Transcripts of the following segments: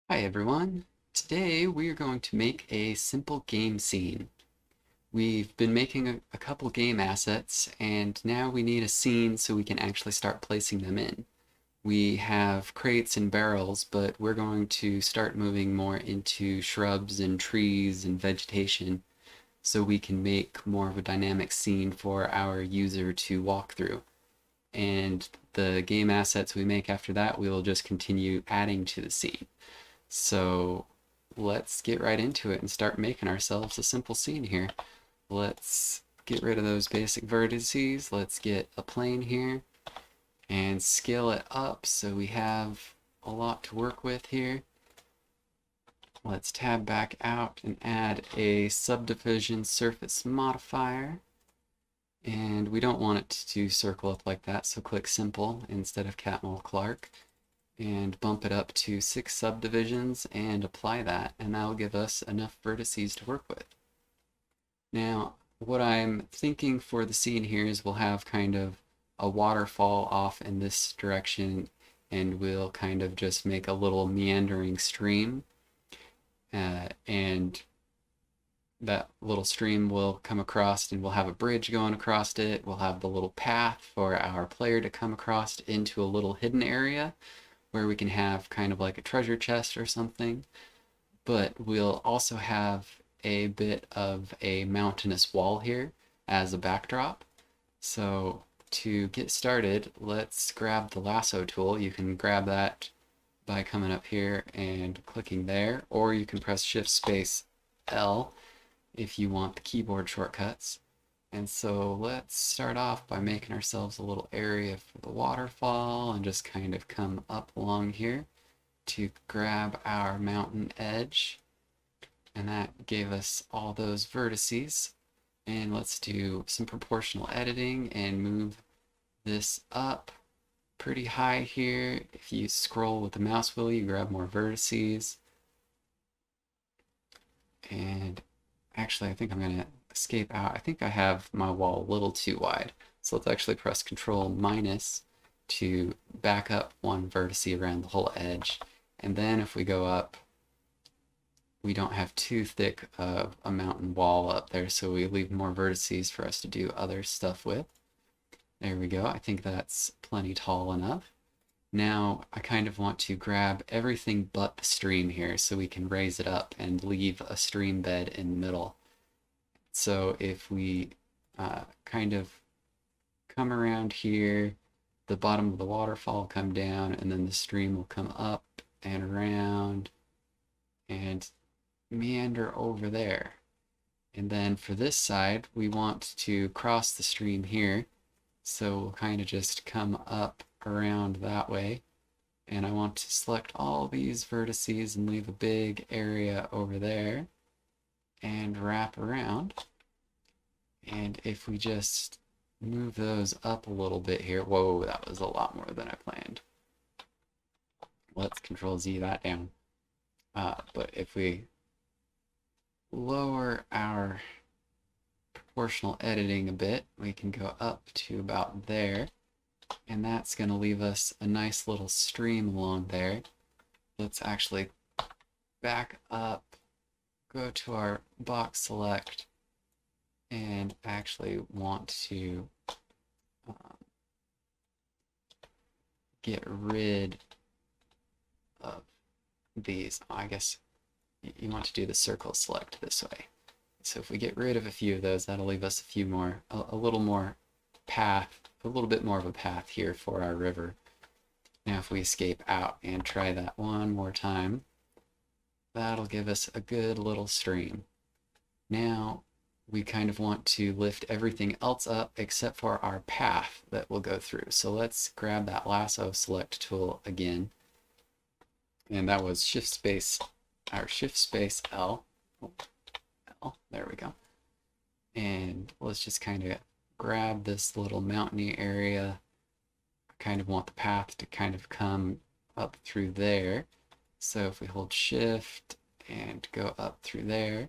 Hi everyone. Today we are going to make a simple game scene. We've been making a couple game assets and now we need a scene so we can actually start placing them in. We have crates and barrels, but we're going to start moving more into shrubs and trees and vegetation so we can make more of a dynamic scene for our user to walk through. And the game assets we make after that, we will just continue adding to the scene. So let's get right into it and start making ourselves a simple scene here. Let's get rid of those basic vertices. Let's get a plane here and scale it up so we have a lot to work with here. Let's tab back out and add a subdivision surface modifier. And we don't want it to circle up like that, so click simple instead of Catmull Clark. And bump it up to 6 subdivisions and apply that, and that'll give us enough vertices to work with. Now, what I'm thinking for the scene here is we'll have kind of a waterfall off in this direction, and we'll kind of just make a little meandering stream, and that little stream will come across and we'll have a bridge going across it. We'll have the little path for our player to come across into a little hidden area where we can have kind of like a treasure chest or something, but we'll also have a bit of a mountainous wall here as a backdrop. So to get started, let's grab the lasso tool. You can grab that by coming up here and clicking there, or you can press Shift Space L if you want the keyboard shortcuts. And so let's start off by making ourselves a little area for the waterfall and just kind of come up along here to grab our mountain edge. And that gave us all those vertices. And let's do some proportional editing and move this up pretty high here. If you scroll with the mouse wheel, you grab more vertices. And actually, I think I'm going to escape out. I think I have my wall a little too wide. So let's actually press Control minus to back up one vertice around the whole edge. And then if we go up, we don't have too thick of a mountain wall up there, so we leave more vertices for us to do other stuff with. There we go. I think that's plenty tall enough. Now I kind of want to grab everything but the stream here so we can raise it up and leave a stream bed in the middle. So if we kind of come around here, the bottom of the waterfall will come down, and then the stream will come up and around and meander over there. And then for this side, we want to cross the stream here. So we'll kind of just come up around that way. And I want to select all these vertices and leave a big area over there and wrap around. And if we just move those up a little bit here, whoa, that was a lot more than I planned. Let's Control Z that down. But if we lower our proportional editing a bit, we can go up to about there, and that's going to leave us a nice little stream along there. Let's actually back up, go to our box select, and actually want to get rid of these. I guess you want to do the circle select this way. So if we get rid of a few of those, that'll leave us a few more, a little more path, a little bit more of a path here for our river. Now if we escape out and try that one more time, that'll give us a good little stream. Now we kind of want to lift everything else up except for our path that we'll go through. So let's grab that lasso select tool again. And that was Shift Space L. Oh, L, there we go. And let's just kind of grab this little mountainy area. I kind of want the path to kind of come up through there. So if we hold Shift and go up through there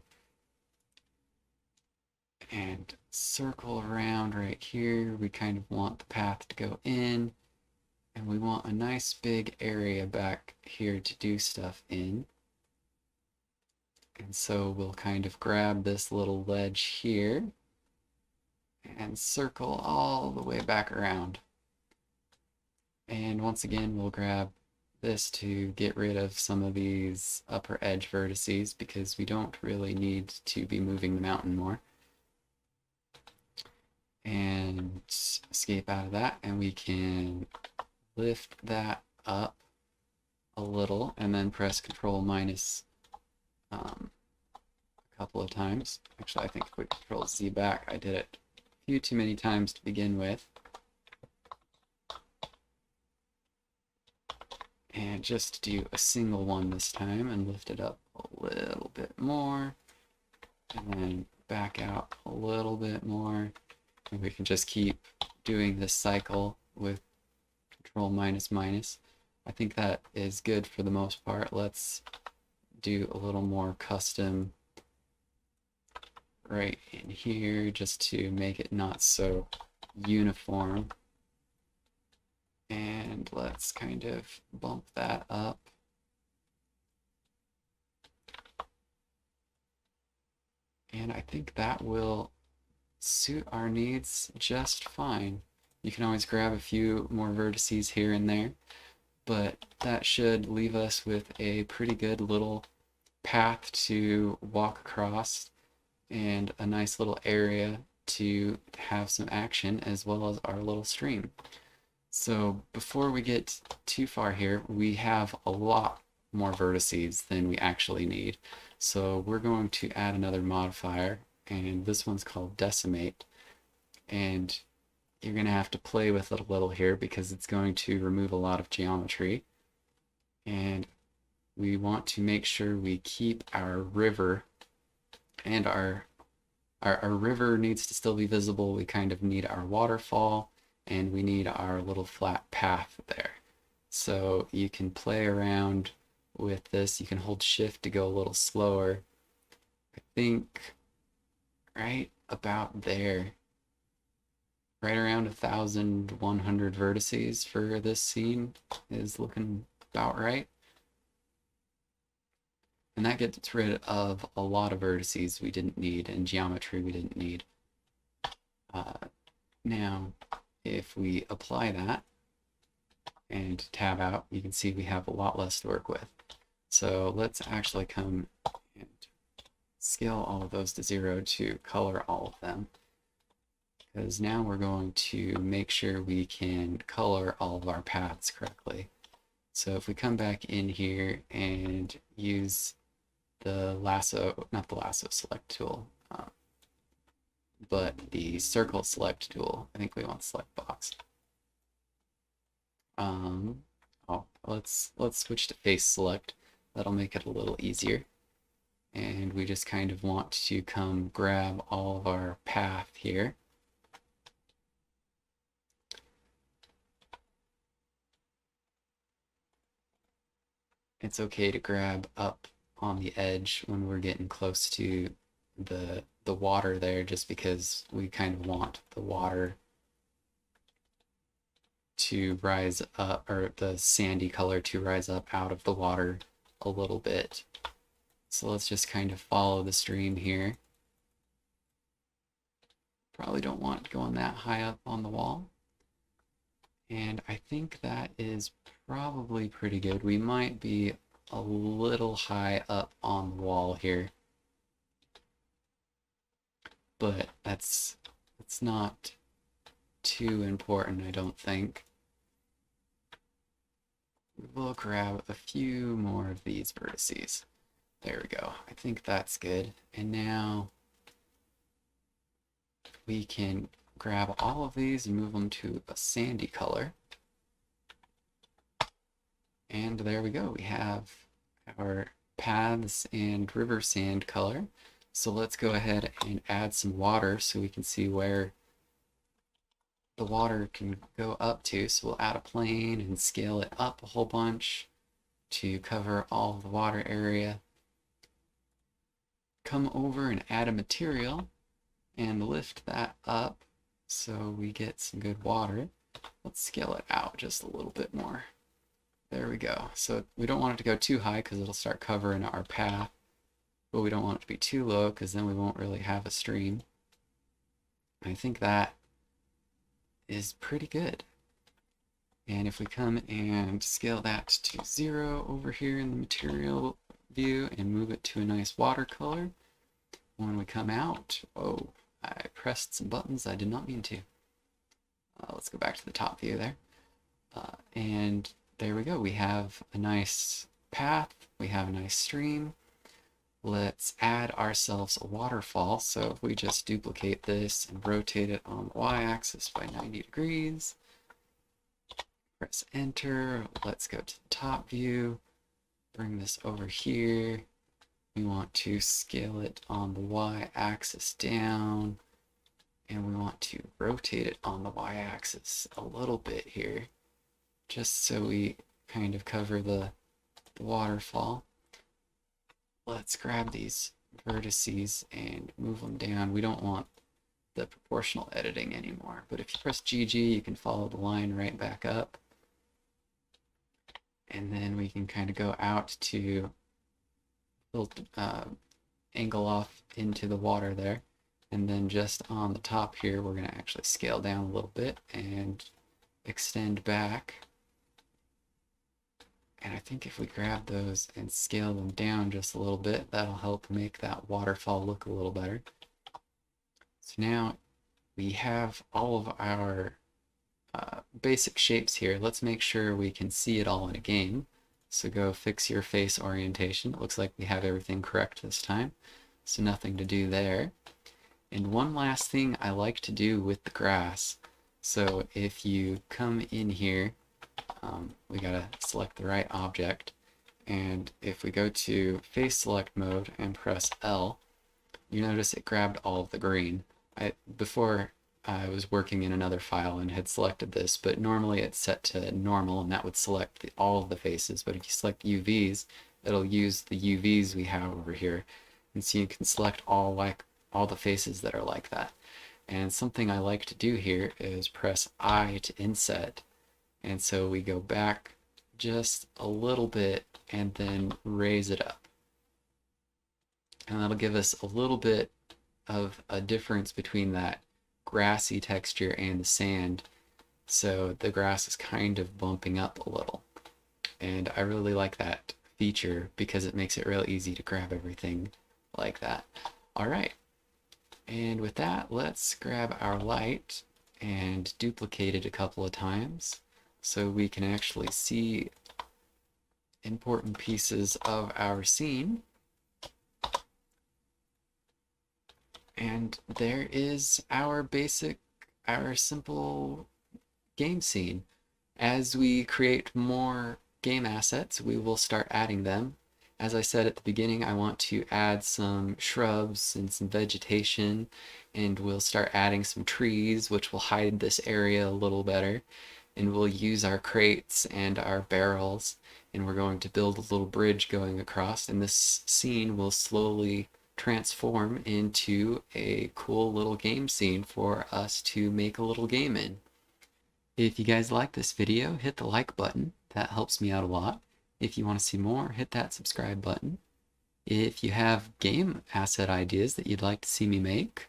and circle around right here, we kind of want the path to go in, And we want a nice big area back here to do stuff in. And so we'll kind of grab this little ledge here and circle all the way back around. And once again, we'll grab this to get rid of some of these upper edge vertices because we don't really need to be moving the mountain more. And escape out of that, and we can lift that up a little and then press Control minus a couple of times. Actually, I think if we Control Z back, I did it a few too many times to begin with. And just do a single one this time and lift it up a little bit more. And then back out a little bit more. And we can just keep doing this cycle with Control minus minus. I think that is good for the most part. Let's do a little more custom right in here just to make it not so uniform. And let's kind of bump that up. And I think that will suit our needs just fine. You can always grab a few more vertices here and there, but that should leave us with a pretty good little path to walk across and a nice little area to have some action as well as our little stream. So before we get too far here, we have a lot more vertices than we actually need. So we're going to add another modifier, and this one's called Decimate. And you're going to have to play with it a little here because it's going to remove a lot of geometry. And we want to make sure we keep our river, and our river needs to still be visible. We kind of need our waterfall, and we need our little flat path there. So you can play around with this. You can hold shift to go a little slower. I think right about there, right around 1,100 vertices for this scene is looking about right. And that gets rid of a lot of vertices we didn't need and geometry we didn't need. Now, if we apply that and tab out, you can see we have a lot less to work with. So let's actually come and scale all of those to 0 to color all of them. Because now we're going to make sure we can color all of our paths correctly. So if we come back in here and use the lasso, not the lasso select tool, but the circle select tool. I think we want select box. Let's switch to face select. That'll make it a little easier. And we just kind of want to come grab all of our path here. It's okay to grab up on the edge when we're getting close to the water there, just because we kind of want the water to rise up, or the sandy color to rise up out of the water a little bit. So let's just kind of follow the stream here. Probably don't want it going that high up on the wall. And I think that is probably pretty good. We might be a little high up on the wall here, but that's not too important, I don't think. We'll grab a few more of these vertices. There we go. I think that's good. And now we can grab all of these and move them to a sandy color. And there we go. We have our paths and river sand color. So let's go ahead and add some water so we can see where the water can go up to. So we'll add a plane and scale it up a whole bunch to cover all of the water area. Come over and add a material and lift that up so we get some good water. Let's scale it out just a little bit more. There we go. So we don't want it to go too high because it'll start covering our path, but we don't want it to be too low because then we won't really have a stream. I think that is pretty good. And if we come and scale that to 0 over here in the material view and move it to a nice watercolor, when we come out, oh, I pressed some buttons I did not mean to. Let's go back to the top view there. And there we go. We have a nice path. We have a nice stream. Let's add ourselves a waterfall. So if we just duplicate this and rotate it on the y-axis by 90 degrees, press enter. Let's go to the top view. Bring this over here. We want to scale it on the y-axis down. And we want to rotate it on the y-axis a little bit here, just so we kind of cover the waterfall. Let's grab these vertices and move them down. We don't want the proportional editing anymore, but if you press GG, you can follow the line right back up. And then we can kind of go out to angle off into the water there. And then just on the top here, we're going to actually scale down a little bit and extend back. And I think if we grab those and scale them down just a little bit, that'll help make that waterfall look a little better. So now we have all of our basic shapes here. Let's make sure we can see it all in a game. So go fix your face orientation. It looks like we have everything correct this time, so nothing to do there. And one last thing I like to do with the grass. So if you come in here, we gotta select the right object. And if we go to face select mode and press L, you notice it grabbed all of the green. Before I was working in another file and had selected this, but normally it's set to normal and that would select all of the faces. But if you select UVs, it'll use the UVs we have over here. And so you can select all the faces that are like that. And something I like to do here is press I to inset. And so we go back just a little bit and then raise it up. And that'll give us a little bit of a difference between that grassy texture and the sand. So the grass is kind of bumping up a little. And I really like that feature because it makes it real easy to grab everything like that. All right. And with that, let's grab our light and duplicate it a couple of times so we can actually see important pieces of our scene. And there is our simple game scene. As we create more game assets, we will start adding them. As I said at the beginning, I want to add some shrubs and some vegetation, and we'll start adding some trees, which will hide this area a little better. And we'll use our crates and our barrels, and we're going to build a little bridge going across, and this scene will slowly transform into a cool little game scene for us to make a little game in. If you guys like this video, hit the like button. That helps me out a lot. If you want to see more, hit that subscribe button. If you have game asset ideas that you'd like to see me make,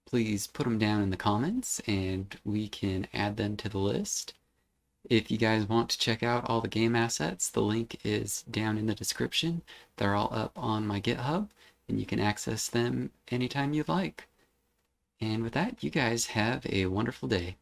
please put them down in the comments and we can add them to the list. If you guys want to check out all the game assets, the link is down in the description. They're all up on my GitHub and you can access them anytime you'd like. And with that, you guys have a wonderful day.